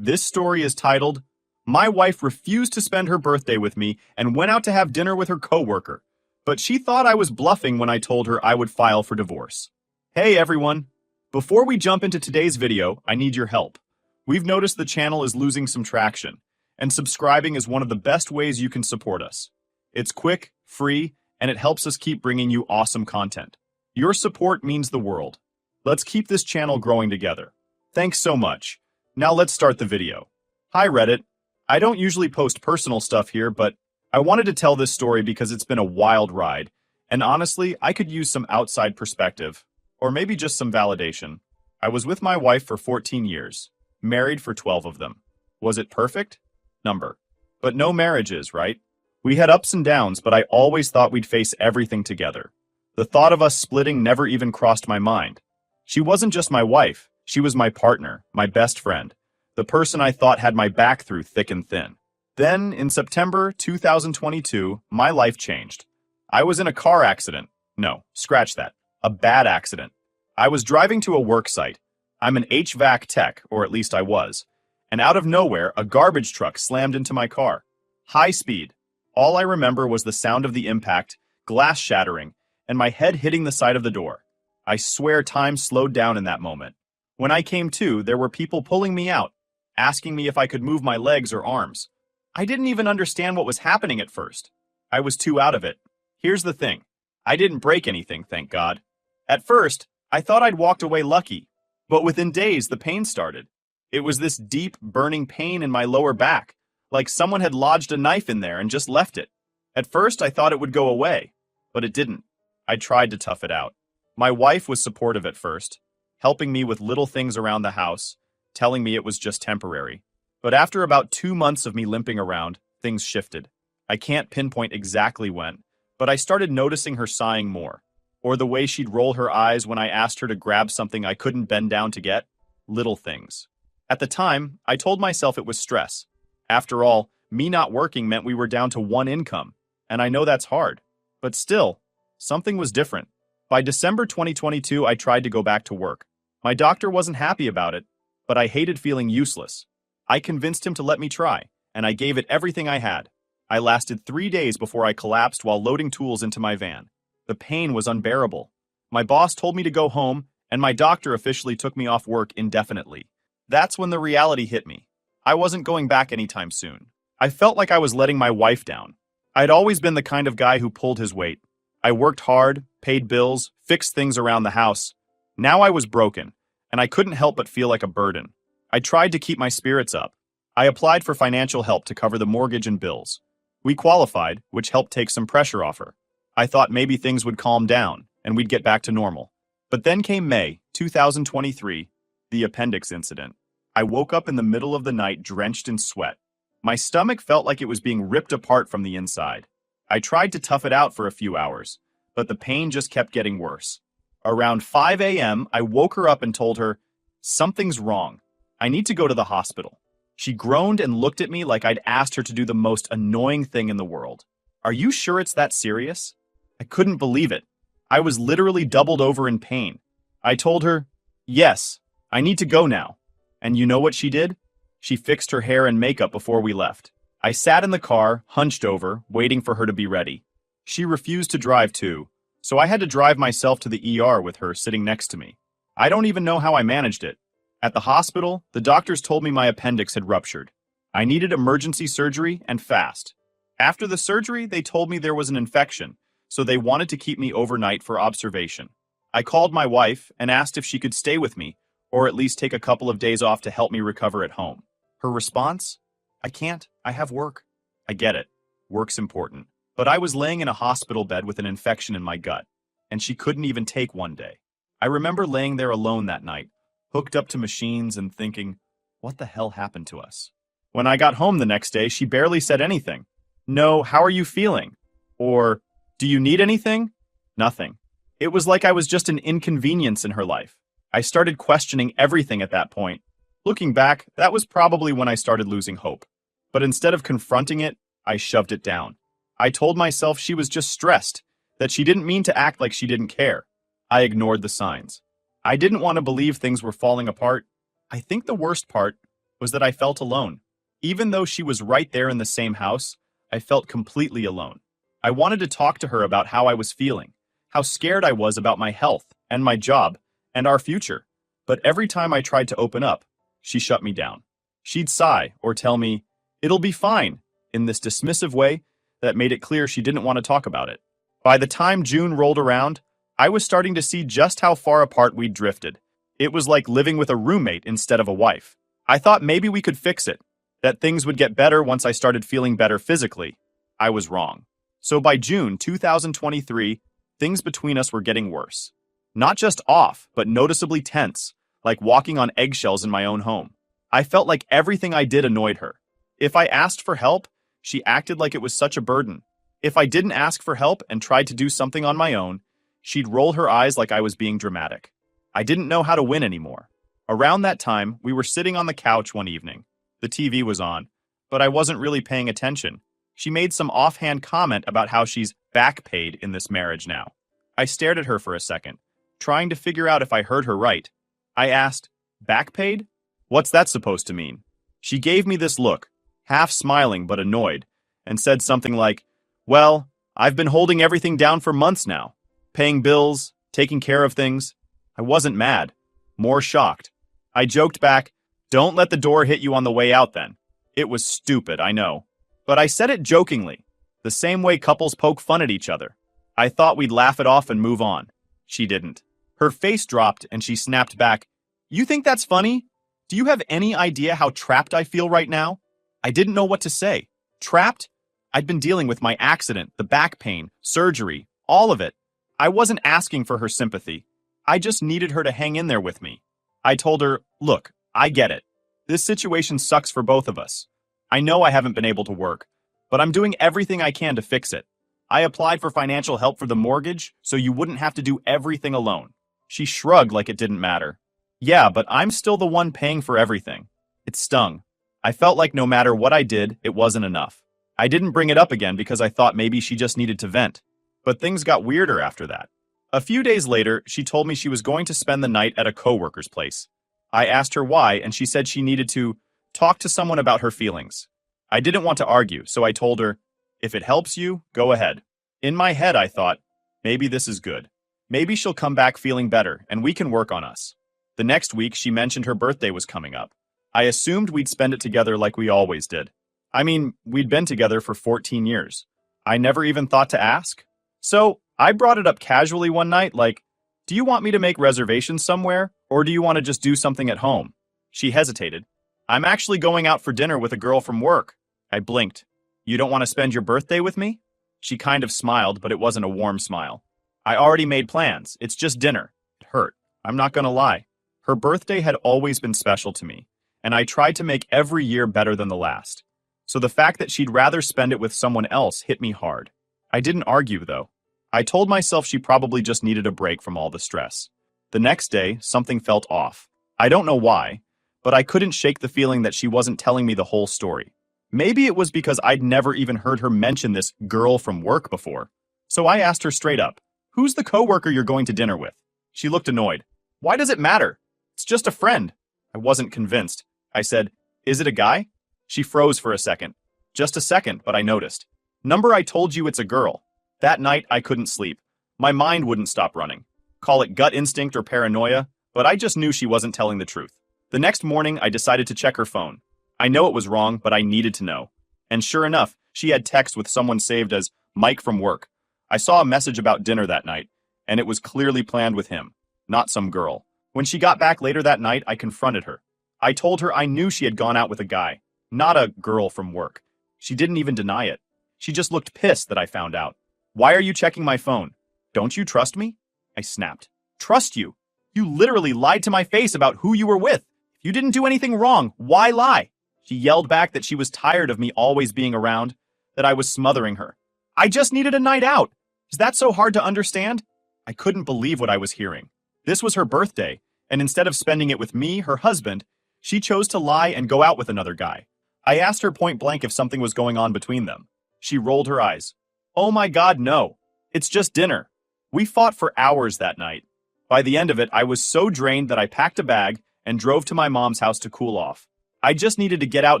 This story is titled, My Wife Refused to Spend Her Birthday with Me and Went Out to Have Dinner with Her Coworker, but she thought I was bluffing when I told her I would file for divorce. Hey everyone! Before we jump into today's video, I need your help. We've noticed the channel is losing some traction, and subscribing is one of the best ways you can support us. It's quick, free, and it helps us keep bringing you awesome content. Your support means the world. Let's keep this channel growing together. Thanks so much. Now let's start the video. Hi Reddit. I don't usually post personal stuff here, but I wanted to tell this story because it's been a wild ride, and honestly, I could use some outside perspective, or maybe just some validation. I was with my wife for 14 years, married for 12 of them. Was it perfect? Number. But no marriage is, right? We had ups and downs, but I always thought we'd face everything together. The thought of us splitting never even crossed my mind. She wasn't just my wife, she was my partner, my best friend, the person I thought had my back through thick and thin. Then, in September 2022, my life changed. I was in a car accident. No, scratch that. A bad accident. I was driving to a work site. I'm an HVAC tech, or at least I was. And out of nowhere, a garbage truck slammed into my car. High speed. All I remember was the sound of the impact, glass shattering, and my head hitting the side of the door. I swear time slowed down in that moment. When I came to, there were people pulling me out, asking me if I could move my legs or arms. I didn't even understand what was happening at first. I was too out of it. Here's the thing. I didn't break anything, thank God. At first, I thought I'd walked away lucky, but within days the pain started. It was this deep, burning pain in my lower back, like someone had lodged a knife in there and just left it. At first, I thought it would go away, but it didn't. I tried to tough it out. My wife was supportive at first, helping me with little things around the house, telling me it was just temporary. But after about 2 months of me limping around, things shifted. I can't pinpoint exactly when, but I started noticing her sighing more, or the way she'd roll her eyes when I asked her to grab something I couldn't bend down to get. Little things. At the time, I told myself it was stress. After all, me not working meant we were down to one income, and I know that's hard. But still, something was different. By December 2022, I tried to go back to work. My doctor wasn't happy about it, but I hated feeling useless. I convinced him to let me try, and I gave it everything I had. I lasted 3 days before I collapsed while loading tools into my van. The pain was unbearable. My boss told me to go home, and my doctor officially took me off work indefinitely. That's when the reality hit me. I wasn't going back anytime soon. I felt like I was letting my wife down. I'd always been the kind of guy who pulled his weight. I worked hard, paid bills, fixed things around the house. Now I was broken, and I couldn't help but feel like a burden. I tried to keep my spirits up. I applied for financial help to cover the mortgage and bills. We qualified, which helped take some pressure off her. I thought maybe things would calm down, and we'd get back to normal. But then came May 2023, the appendix incident. I woke up in the middle of the night drenched in sweat. My stomach felt like it was being ripped apart from the inside. I tried to tough it out for a few hours, but the pain just kept getting worse. Around 5 a.m., I woke her up and told her, "Something's wrong. I need to go to the hospital." She groaned and looked at me like I'd asked her to do the most annoying thing in the world. "Are you sure it's that serious?" I couldn't believe it. I was literally doubled over in pain. I told her, "Yes, I need to go now." And you know what she did? She fixed her hair and makeup before we left. I sat in the car, hunched over, waiting for her to be ready. She refused to drive too, so I had to drive myself to the ER with her sitting next to me. I don't even know how I managed it. At the hospital, the doctors told me my appendix had ruptured. I needed emergency surgery and fast. After the surgery, they told me there was an infection, so they wanted to keep me overnight for observation. I called my wife and asked if she could stay with me, or at least take a couple of days off to help me recover at home. Her response? "I can't. I have work." I get it. Work's important. But I was laying in a hospital bed with an infection in my gut, and she couldn't even take one day. I remember laying there alone that night, hooked up to machines and thinking, what the hell happened to us? When I got home the next day, she barely said anything. No, how are you feeling? Or, do you need anything? Nothing. It was like I was just an inconvenience in her life. I started questioning everything at that point. Looking back, that was probably when I started losing hope. But instead of confronting it, I shoved it down. I told myself she was just stressed, that she didn't mean to act like she didn't care. I ignored the signs. I didn't want to believe things were falling apart. I think the worst part was that I felt alone. Even though she was right there in the same house, I felt completely alone. I wanted to talk to her about how I was feeling, how scared I was about my health and my job and our future. But every time I tried to open up, she shut me down. She'd sigh or tell me, "It'll be fine," in this dismissive way that made it clear she didn't want to talk about it. By the time June rolled around, I was starting to see just how far apart we'd drifted. It was like living with a roommate instead of a wife. I thought maybe we could fix it, that things would get better once I started feeling better physically. I was wrong. So by June 2023, things between us were getting worse. Not just off, but noticeably tense, like walking on eggshells in my own home. I felt like everything I did annoyed her. If I asked for help, she acted like it was such a burden. If I didn't ask for help and tried to do something on my own, she'd roll her eyes like I was being dramatic. I didn't know how to win anymore. Around that time, we were sitting on the couch one evening. The TV was on, but I wasn't really paying attention. She made some offhand comment about how she's back paid in this marriage now. I stared at her for a second, trying to figure out if I heard her right. I asked, "Back paid? What's that supposed to mean?" She gave me this look, half smiling but annoyed, and said something like, "Well, I've been holding everything down for months now, paying bills, taking care of things." I wasn't mad, more shocked. I joked back, "Don't let the door hit you on the way out then." It was stupid, I know. But I said it jokingly, the same way couples poke fun at each other. I thought we'd laugh it off and move on. She didn't. Her face dropped and she snapped back, "You think that's funny? Do you have any idea how trapped I feel right now?" I didn't know what to say. Trapped? I'd been dealing with my accident, the back pain, surgery, all of it. I wasn't asking for her sympathy. I just needed her to hang in there with me. I told her, "Look, I get it. This situation sucks for both of us. I know I haven't been able to work, but I'm doing everything I can to fix it. I applied for financial help for the mortgage so you wouldn't have to do everything alone." She shrugged like it didn't matter. "Yeah, but I'm still the one paying for everything." It stung. I felt like no matter what I did, it wasn't enough. I didn't bring it up again because I thought maybe she just needed to vent. But things got weirder after that. A few days later, she told me she was going to spend the night at a coworker's place. I asked her why, and she said she needed to talk to someone about her feelings. I didn't want to argue, so I told her, "If it helps you, go ahead." In my head, I thought, maybe this is good. Maybe she'll come back feeling better, and we can work on us. The next week, she mentioned her birthday was coming up. I assumed we'd spend it together like we always did. I mean, we'd been together for 14 years. I never even thought to ask. So, I brought it up casually one night, like, "Do you want me to make reservations somewhere, or do you want to just do something at home?" She hesitated. "I'm actually going out for dinner with a girl from work." I blinked. "You don't want to spend your birthday with me?" She kind of smiled, but it wasn't a warm smile. "I already made plans. It's just dinner." It hurt. I'm not gonna lie. Her birthday had always been special to me, and I tried to make every year better than the last. So the fact that she'd rather spend it with someone else hit me hard. I didn't argue, though. I told myself she probably just needed a break from all the stress. The next day, something felt off. I don't know why, but I couldn't shake the feeling that she wasn't telling me the whole story. Maybe it was because I'd never even heard her mention this girl from work before. So I asked her straight up, "Who's the coworker you're going to dinner with?" She looked annoyed. "Why does it matter? It's just a friend." I wasn't convinced. I said, "Is it a guy?" She froze for a second. Just a second, but I noticed. "Number, I told you it's a girl." That night, I couldn't sleep. My mind wouldn't stop running. Call it gut instinct or paranoia, but I just knew she wasn't telling the truth. The next morning, I decided to check her phone. I know it was wrong, but I needed to know. And sure enough, she had text with someone saved as Mike from work. I saw a message about dinner that night, and it was clearly planned with him, not some girl. When she got back later that night, I confronted her. I told her I knew she had gone out with a guy, not a girl from work. She didn't even deny it. She just looked pissed that I found out. "Why are you checking my phone? Don't you trust me?" I snapped. "Trust you? You literally lied to my face about who you were with. If you didn't do anything wrong, why lie?" She yelled back that she was tired of me always being around, that I was smothering her. "I just needed a night out. Is that so hard to understand?" I couldn't believe what I was hearing. This was her birthday, and instead of spending it with me, her husband, she chose to lie and go out with another guy. I asked her point blank if something was going on between them. She rolled her eyes. "Oh my God, no. It's just dinner." We fought for hours that night. By the end of it, I was so drained that I packed a bag and drove to my mom's house to cool off. I just needed to get out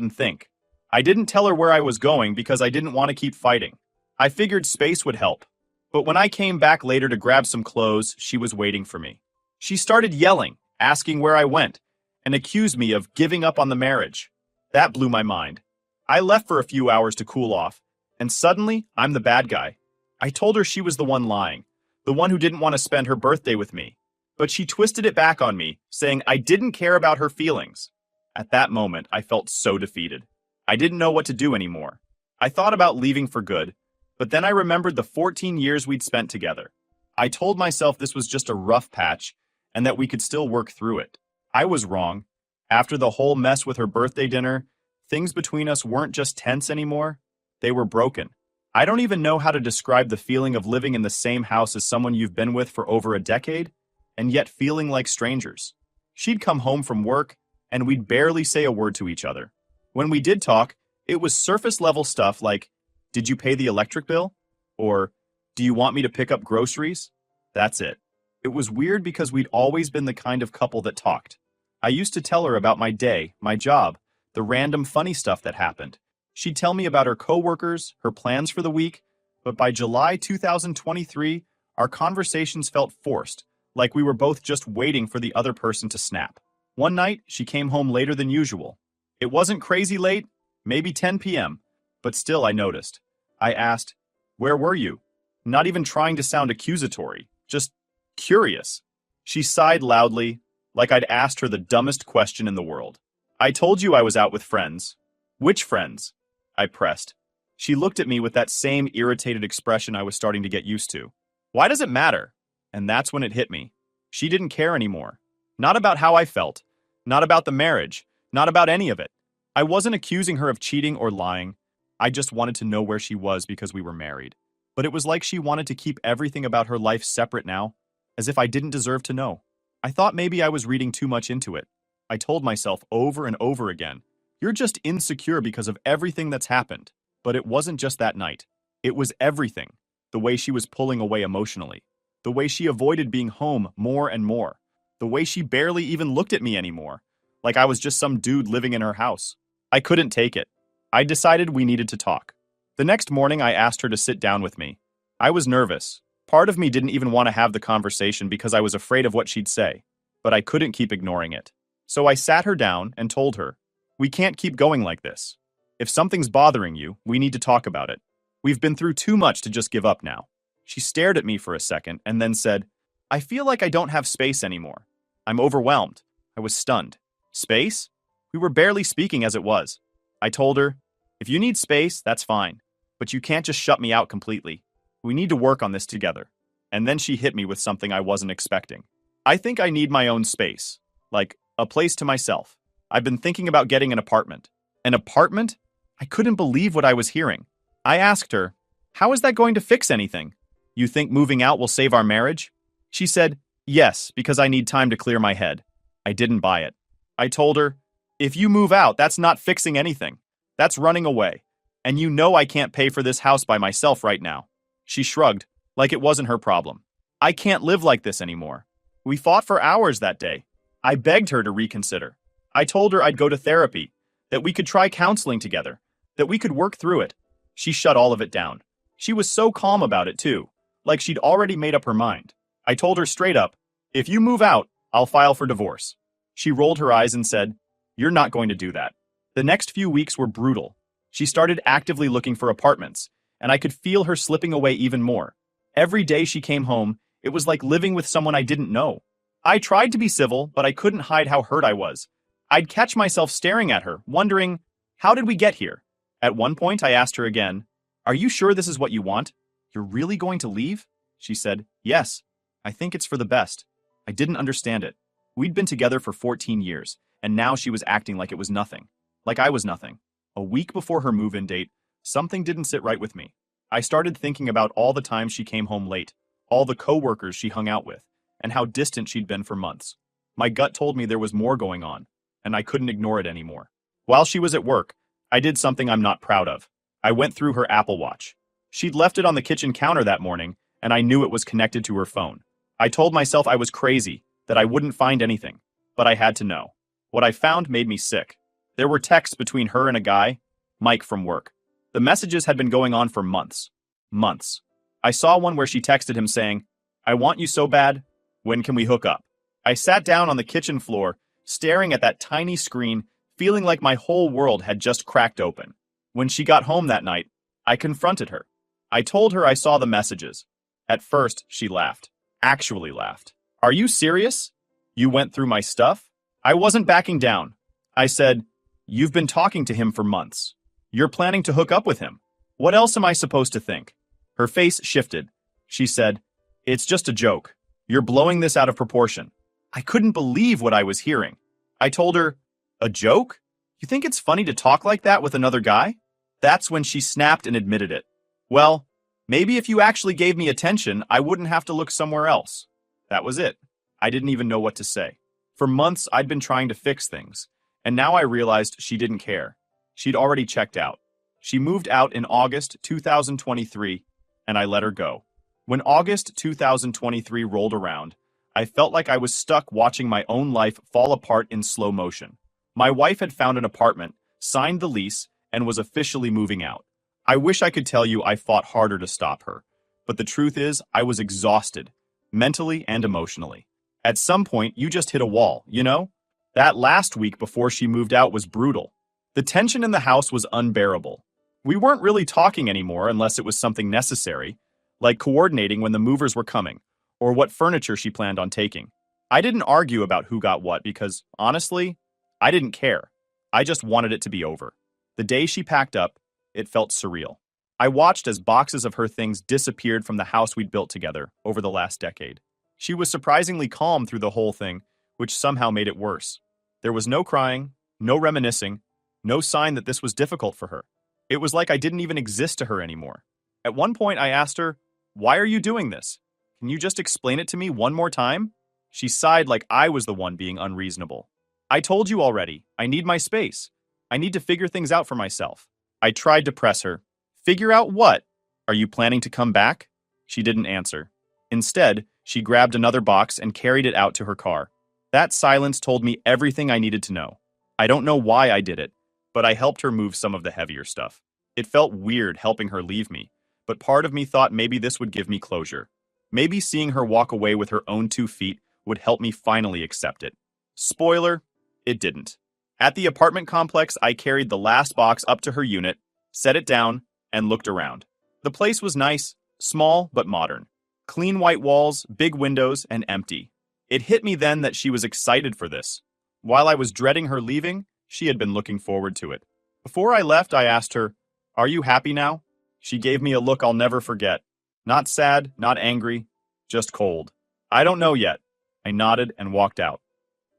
and think. I didn't tell her where I was going because I didn't want to keep fighting. I figured space would help. But when I came back later to grab some clothes, she was waiting for me. She started yelling, asking where I went, and accused me of giving up on the marriage. That blew my mind. I left for a few hours to cool off, and suddenly, I'm the bad guy. I told her she was the one lying, the one who didn't want to spend her birthday with me. But she twisted it back on me, saying I didn't care about her feelings. At that moment, I felt so defeated. I didn't know what to do anymore. I thought about leaving for good, but then I remembered the 14 years we'd spent together. I told myself this was just a rough patch, and that we could still work through it. I was wrong. After the whole mess with her birthday dinner, things between us weren't just tense anymore, they were broken. I don't even know how to describe the feeling of living in the same house as someone you've been with for over a decade, and yet feeling like strangers. She'd come home from work, and we'd barely say a word to each other. When we did talk, it was surface-level stuff like, "Did you pay the electric bill?" Or, "Do you want me to pick up groceries?" That's it. It was weird because we'd always been the kind of couple that talked. I used to tell her about my day, my job, the random funny stuff that happened. She'd tell me about her coworkers, her plans for the week, but by July 2023, our conversations felt forced, like we were both just waiting for the other person to snap. One night, she came home later than usual. It wasn't crazy late, maybe 10 p.m., but still I noticed. I asked, "Where were you?" Not even trying to sound accusatory, just curious. She sighed loudly, like I'd asked her the dumbest question in the world. "I told you I was out with friends." "Which friends?" I pressed. She looked at me with that same irritated expression I was starting to get used to. "Why does it matter?" And that's when it hit me. She didn't care anymore. Not about how I felt. Not about the marriage. Not about any of it. I wasn't accusing her of cheating or lying. I just wanted to know where she was because we were married. But it was like she wanted to keep everything about her life separate now, as if I didn't deserve to know. I thought maybe I was reading too much into it. I told myself over and over again, "You're just insecure because of everything that's happened." But it wasn't just that night. It was everything. The way she was pulling away emotionally. The way she avoided being home more and more. The way she barely even looked at me anymore, like I was just some dude living in her house. I couldn't take it. I decided we needed to talk. The next morning, I asked her to sit down with me. I was nervous. Part of me didn't even want to have the conversation because I was afraid of what she'd say, but I couldn't keep ignoring it. So I sat her down and told her, "We can't keep going like this. If something's bothering you, we need to talk about it. We've been through too much to just give up now." She stared at me for a second and then said, "I feel like I don't have space anymore. I'm overwhelmed." I was stunned. Space? We were barely speaking as it was. I told her, "If you need space, that's fine. But you can't just shut me out completely. We need to work on this together." And then she hit me with something I wasn't expecting. "I think I need my own space. Like, a place to myself. I've been thinking about getting an apartment." An apartment? I couldn't believe what I was hearing. I asked her, "How is that going to fix anything? You think moving out will save our marriage?" She said, "Yes, because I need time to clear my head." I didn't buy it. I told her, "If you move out, that's not fixing anything. That's running away. And you know I can't pay for this house by myself right now." She shrugged, like it wasn't her problem. "I can't live like this anymore." We fought for hours that day. I begged her to reconsider. I told her I'd go to therapy, that we could try counseling together, that we could work through it. She shut all of it down. She was so calm about it too, like she'd already made up her mind. I told her straight up, "If you move out, I'll file for divorce." She rolled her eyes and said, "You're not going to do that." The next few weeks were brutal. She started actively looking for apartments, and I could feel her slipping away even more. Every day she came home, it was like living with someone I didn't know. I tried to be civil, but I couldn't hide how hurt I was. I'd catch myself staring at her, wondering, how did we get here? At one point, I asked her again, "Are you sure this is what you want? You're really going to leave?" She said, "Yes, I think it's for the best." I didn't understand it. We'd been together for 14 years, and now she was acting like it was nothing. Like I was nothing. A week before her move-in date, something didn't sit right with me. I started thinking about all the times she came home late, all the coworkers she hung out with, and how distant she'd been for months. My gut told me there was more going on, and I couldn't ignore it anymore. While she was at work, I did something I'm not proud of. I went through her Apple Watch. She'd left it on the kitchen counter that morning, and I knew it was connected to her phone. I told myself I was crazy, that I wouldn't find anything, but I had to know. What I found made me sick. There were texts between her and a guy, Mike from work. The messages had been going on for months. Months. I saw one where she texted him saying, "I want you so bad. When can we hook up?" I sat down on the kitchen floor, staring at that tiny screen, feeling like my whole world had just cracked open. When she got home that night, I confronted her. I told her I saw the messages. At first, she laughed. Actually laughed. "Are you serious? You went through my stuff?" I wasn't backing down. I said, "You've been talking to him for months. You're planning to hook up with him. What else am I supposed to think?" Her face shifted. She said, "It's just a joke. You're blowing this out of proportion." I couldn't believe what I was hearing. I told her, "A joke? You think it's funny to talk like that with another guy?" That's when she snapped and admitted it. "Well, maybe if you actually gave me attention, I wouldn't have to look somewhere else." That was it. I didn't even know what to say. For months, I'd been trying to fix things, and now I realized she didn't care. She'd already checked out. She moved out in August 2023, and I let her go. When August 2023 rolled around, I felt like I was stuck watching my own life fall apart in slow motion. My wife had found an apartment, signed the lease, and was officially moving out. I wish I could tell you I fought harder to stop her, but the truth is I was exhausted, mentally and emotionally. At some point, you just hit a wall, you know? That last week before she moved out was brutal. The tension in the house was unbearable. We weren't really talking anymore unless it was something necessary, like coordinating when the movers were coming, or what furniture she planned on taking. I didn't argue about who got what because, honestly, I didn't care. I just wanted it to be over. The day she packed up, it felt surreal. I watched as boxes of her things disappeared from the house we'd built together over the last decade. She was surprisingly calm through the whole thing, which somehow made it worse. There was no crying, no reminiscing, no sign that this was difficult for her. It was like I didn't even exist to her anymore. At one point, I asked her, "Why are you doing this? Can you just explain it to me one more time?" She sighed like I was the one being unreasonable. "I told you already. I need my space. I need to figure things out for myself." I tried to press her. "Figure out what? Are you planning to come back?" She didn't answer. Instead, she grabbed another box and carried it out to her car. That silence told me everything I needed to know. I don't know why I did it, but I helped her move some of the heavier stuff. It felt weird helping her leave me, but part of me thought maybe this would give me closure. Maybe seeing her walk away with her own 2 feet would help me finally accept it. Spoiler, it didn't. At the apartment complex, I carried the last box up to her unit, set it down, and looked around. The place was nice, small but modern. Clean white walls, big windows, and empty. It hit me then that she was excited for this. While I was dreading her leaving, she had been looking forward to it. Before I left, I asked her, "Are you happy now?" She gave me a look I'll never forget. Not sad, not angry, just cold. "I don't know yet." I nodded and walked out.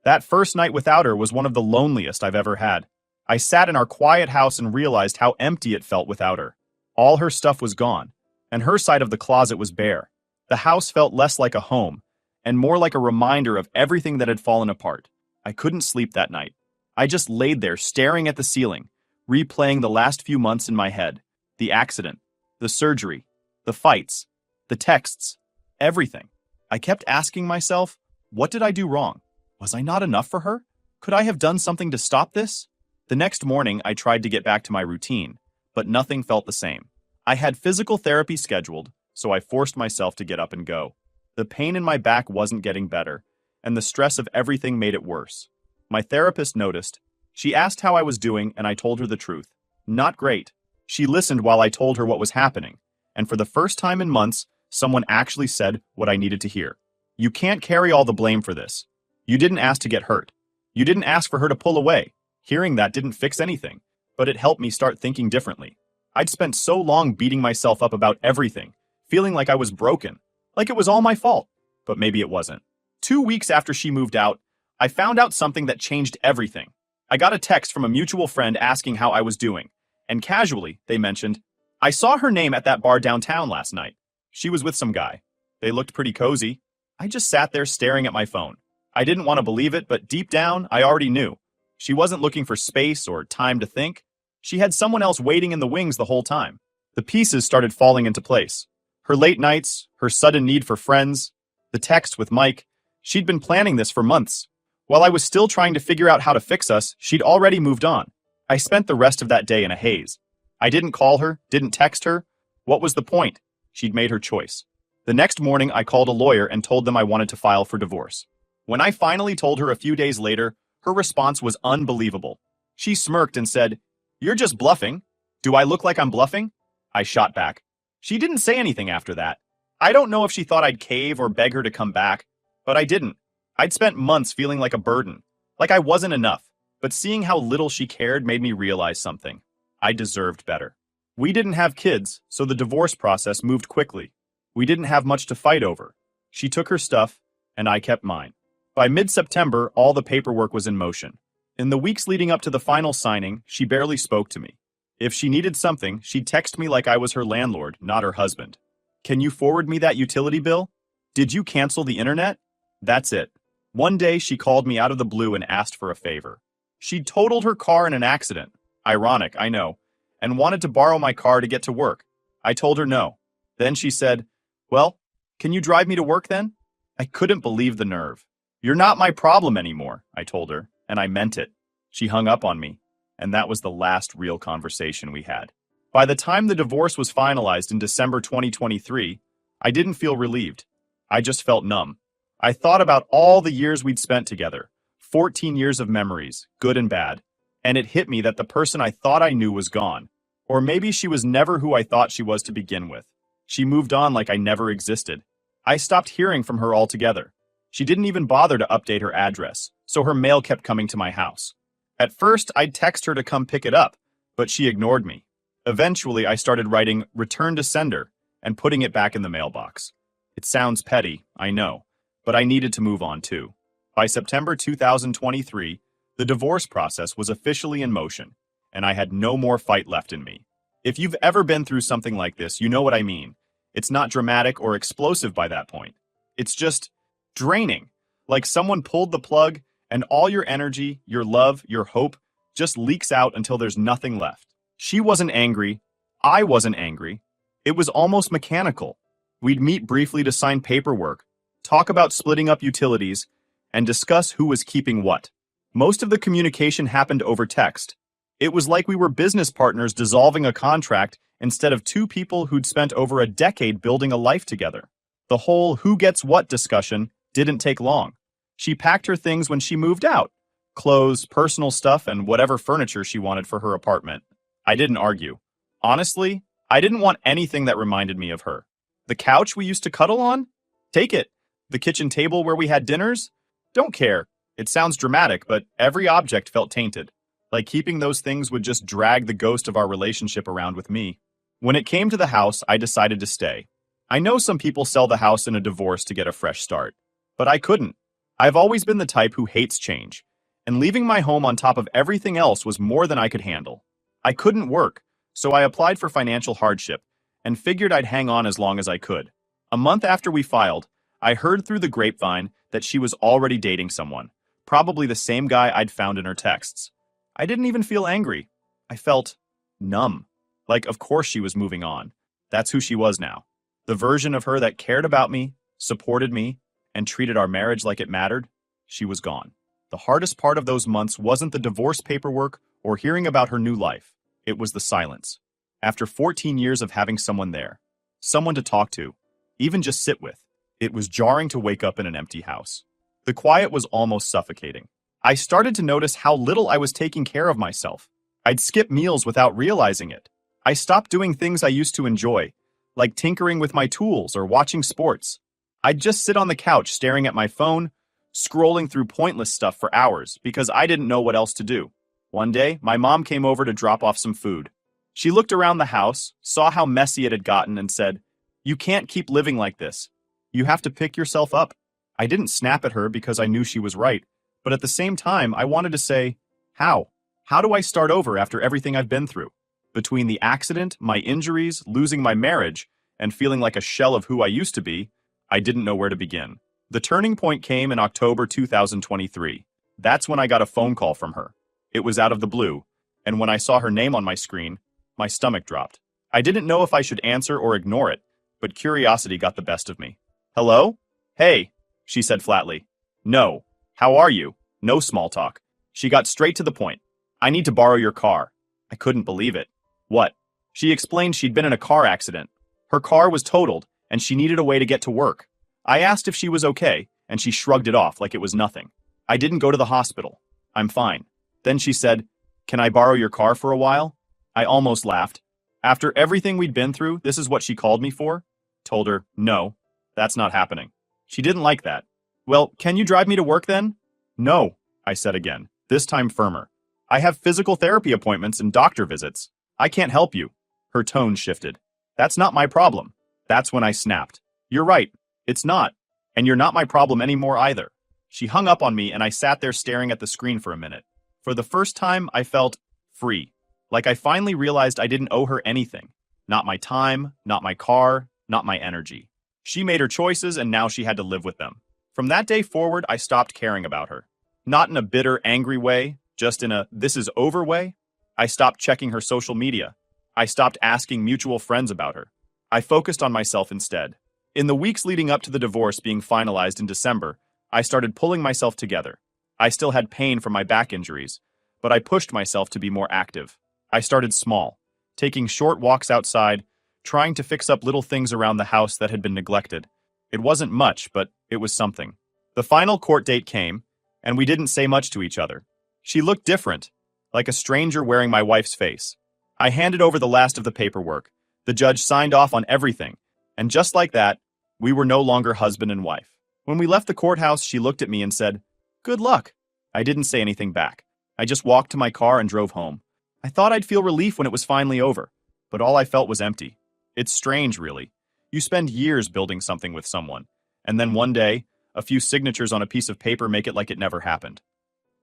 That first night without her was one of the loneliest I've ever had. I sat in our quiet house and realized how empty it felt without her. All her stuff was gone, and her side of the closet was bare. The house felt less like a home, and more like a reminder of everything that had fallen apart. I couldn't sleep that night. I just laid there staring at the ceiling, replaying the last few months in my head. The accident, the surgery, the fights, the texts, everything. I kept asking myself, what did I do wrong? Was I not enough for her? Could I have done something to stop this? The next morning, I tried to get back to my routine, but nothing felt the same. I had physical therapy scheduled, so I forced myself to get up and go. The pain in my back wasn't getting better, and the stress of everything made it worse. My therapist noticed. She asked how I was doing, and I told her the truth. Not great. She listened while I told her what was happening, and for the first time in months, someone actually said what I needed to hear. "You can't carry all the blame for this. You didn't ask to get hurt. You didn't ask for her to pull away." Hearing that didn't fix anything, but it helped me start thinking differently. I'd spent so long beating myself up about everything, feeling like I was broken, like it was all my fault, but maybe it wasn't. 2 weeks after she moved out, I found out something that changed everything. I got a text from a mutual friend asking how I was doing, and casually, they mentioned, "I saw her name at that bar downtown last night. She was with some guy. They looked pretty cozy." I just sat there staring at my phone. I didn't want to believe it, but deep down, I already knew. She wasn't looking for space or time to think. She had someone else waiting in the wings the whole time. The pieces started falling into place. Her late nights, her sudden need for friends, the text with Mike. She'd been planning this for months. While I was still trying to figure out how to fix us, she'd already moved on. I spent the rest of that day in a haze. I didn't call her, didn't text her. What was the point? She'd made her choice. The next morning, I called a lawyer and told them I wanted to file for divorce. When I finally told her a few days later, her response was unbelievable. She smirked and said, "You're just bluffing." "Do I look like I'm bluffing?" I shot back. She didn't say anything after that. I don't know if she thought I'd cave or beg her to come back, but I didn't. I'd spent months feeling like a burden, like I wasn't enough, but seeing how little she cared made me realize something. I deserved better. We didn't have kids, so the divorce process moved quickly. We didn't have much to fight over. She took her stuff, and I kept mine. By mid-September, all the paperwork was in motion. In the weeks leading up to the final signing, she barely spoke to me. If she needed something, she'd text me like I was her landlord, not her husband. "Can you forward me that utility bill? Did you cancel the internet?" That's it. One day, she called me out of the blue and asked for a favor. She'd totaled her car in an accident. Ironic, I know, and wanted to borrow my car to get to work. I told her no. Then she said, "Well, can you drive me to work then?" I couldn't believe the nerve. "You're not my problem anymore," I told her, and I meant it. She hung up on me, and that was the last real conversation we had. By the time the divorce was finalized in December 2023, I didn't feel relieved. I just felt numb. I thought about all the years we'd spent together, 14 years of memories, good and bad, and it hit me that the person I thought I knew was gone. Or maybe she was never who I thought she was to begin with. She moved on like I never existed. I stopped hearing from her altogether. She didn't even bother to update her address, so her mail kept coming to my house. At first, I'd text her to come pick it up, but she ignored me. Eventually, I started writing "return to sender" and putting it back in the mailbox. It sounds petty, I know, but I needed to move on too. By September 2023, the divorce process was officially in motion, and I had no more fight left in me. If you've ever been through something like this, you know what I mean. It's not dramatic or explosive by that point. It's just draining, like someone pulled the plug and all your energy, your love, your hope just leaks out until there's nothing left. She wasn't angry. I wasn't angry. It was almost mechanical. We'd meet briefly to sign paperwork, talk about splitting up utilities, and discuss who was keeping what. Most of the communication happened over text. It was like we were business partners dissolving a contract instead of two people who'd spent over a decade building a life together. The whole who gets what discussion didn't take long. She packed her things when she moved out. Clothes, personal stuff, and whatever furniture she wanted for her apartment. I didn't argue. Honestly, I didn't want anything that reminded me of her. The couch we used to cuddle on? Take it. The kitchen table where we had dinners? Don't care. It sounds dramatic, but every object felt tainted. Like keeping those things would just drag the ghost of our relationship around with me. When it came to the house, I decided to stay. I know some people sell the house in a divorce to get a fresh start, but I couldn't. I've always been the type who hates change, and leaving my home on top of everything else was more than I could handle. I couldn't work, so I applied for financial hardship and figured I'd hang on as long as I could. A month after we filed, I heard through the grapevine that she was already dating someone, probably the same guy I'd found in her texts. I didn't even feel angry. I felt numb. Like, of course she was moving on. That's who she was now. The version of her that cared about me, supported me, and treated our marriage like it mattered, she was gone. The hardest part of those months wasn't the divorce paperwork or hearing about her new life. It was the silence. After 14 years of having someone there, someone to talk to, even just sit with, it was jarring to wake up in an empty house. The quiet was almost suffocating. I started to notice how little I was taking care of myself. I'd skip meals without realizing it. I stopped doing things I used to enjoy, like tinkering with my tools or watching sports. I'd just sit on the couch staring at my phone, scrolling through pointless stuff for hours because I didn't know what else to do. One day, my mom came over to drop off some food. She looked around the house, saw how messy it had gotten, and said, "You can't keep living like this. You have to pick yourself up." I didn't snap at her because I knew she was right, but at the same time, I wanted to say, how? How do I start over after everything I've been through? Between the accident, my injuries, losing my marriage, and feeling like a shell of who I used to be, I didn't know where to begin. The turning point came in October 2023. That's when I got a phone call from her. It was out of the blue, and when I saw her name on my screen, my stomach dropped. I didn't know if I should answer or ignore it, but curiosity got the best of me. "Hello?" "Hey," she said flatly. "No. How are you?" No small talk. She got straight to the point. I need to borrow your car. I couldn't believe it. What? She explained she'd been in a car accident. Her car was totaled, and she needed a way to get to work. I asked if she was okay, and she shrugged it off like it was nothing. I didn't go to the hospital. I'm fine. Then she said, "Can I borrow your car for a while?" I almost laughed. After everything we'd been through, this is what she called me for? Told her, no, that's not happening. She didn't like that. Well, can you drive me to work then? No, I said again, this time firmer. I have physical therapy appointments and doctor visits. I can't help you. Her tone shifted. That's not my problem. That's when I snapped. You're right. It's not. And you're not my problem anymore either. She hung up on me and I sat there staring at the screen for a minute. For the first time, I felt free. Like I finally realized I didn't owe her anything. Not my time, not my car, not my energy. She made her choices and now she had to live with them. From that day forward, I stopped caring about her. Not in a bitter, angry way, just in a this is over way. I stopped checking her social media. I stopped asking mutual friends about her. I focused on myself instead. In the weeks leading up to the divorce being finalized in December, I started pulling myself together. I still had pain from my back injuries, but I pushed myself to be more active. I started small, taking short walks outside, trying to fix up little things around the house that had been neglected. It wasn't much, but it was something. The final court date came, and we didn't say much to each other. She looked different, like a stranger wearing my wife's face. I handed over the last of the paperwork. The judge signed off on everything, and just like that, we were no longer husband and wife. When we left the courthouse, she looked at me and said, "Good luck." I didn't say anything back. I just walked to my car and drove home. I thought I'd feel relief when it was finally over, but all I felt was empty. It's strange, really. You spend years building something with someone, and then one day, a few signatures on a piece of paper make it like it never happened.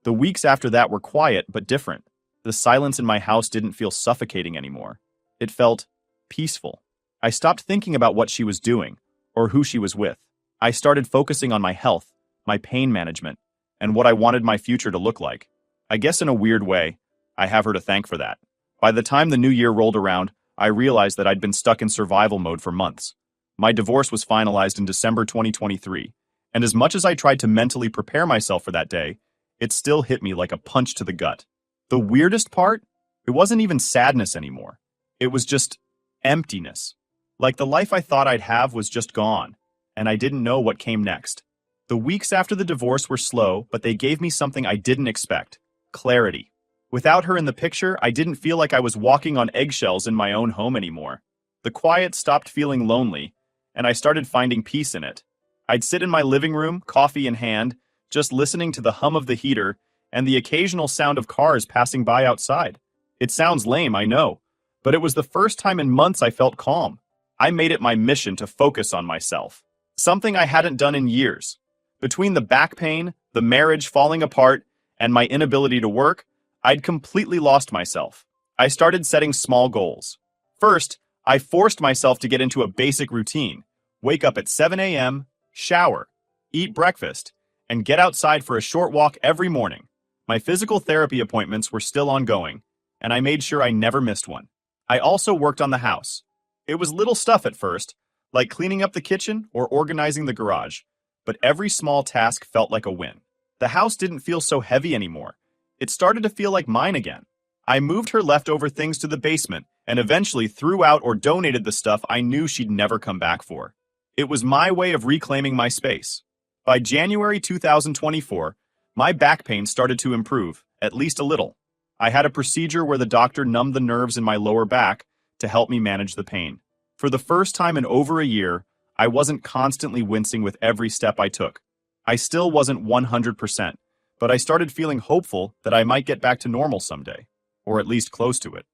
The weeks after that were quiet but different. The silence in my house didn't feel suffocating anymore. It felt peaceful. I stopped thinking about what she was doing or who she was with. I started focusing on my health, my pain management, and what I wanted my future to look like. I guess in a weird way, I have her to thank for that. By the time the new year rolled around, I realized that I'd been stuck in survival mode for months. My divorce was finalized in December 2023, and as much as I tried to mentally prepare myself for that day, it still hit me like a punch to the gut. The weirdest part? It wasn't even sadness anymore. It was just emptiness. Like the life I thought I'd have was just gone, and I didn't know what came next. The weeks after the divorce were slow, but they gave me something I didn't expect: clarity. Without her in the picture, I didn't feel like I was walking on eggshells in my own home anymore. The quiet stopped feeling lonely, and I started finding peace in it. I'd sit in my living room, coffee in hand, just listening to the hum of the heater and the occasional sound of cars passing by outside. It sounds lame, I know, but it was the first time in months I felt calm. I made it my mission to focus on myself, something I hadn't done in years. Between the back pain, the marriage falling apart, and my inability to work, I'd completely lost myself. I started setting small goals. First, I forced myself to get into a basic routine: wake up at 7 a.m., shower, eat breakfast, and get outside for a short walk every morning. My physical therapy appointments were still ongoing, and I made sure I never missed one. I also worked on the house. It was little stuff at first, like cleaning up the kitchen or organizing the garage, but every small task felt like a win. The house didn't feel so heavy anymore. It started to feel like mine again. I moved her leftover things to the basement and eventually threw out or donated the stuff I knew she'd never come back for. It was my way of reclaiming my space. By January 2024, my back pain started to improve, at least a little. I had a procedure where the doctor numbed the nerves in my lower back to help me manage the pain. For the first time in over a year, I wasn't constantly wincing with every step I took. I still wasn't 100%, but I started feeling hopeful that I might get back to normal someday, or at least close to it.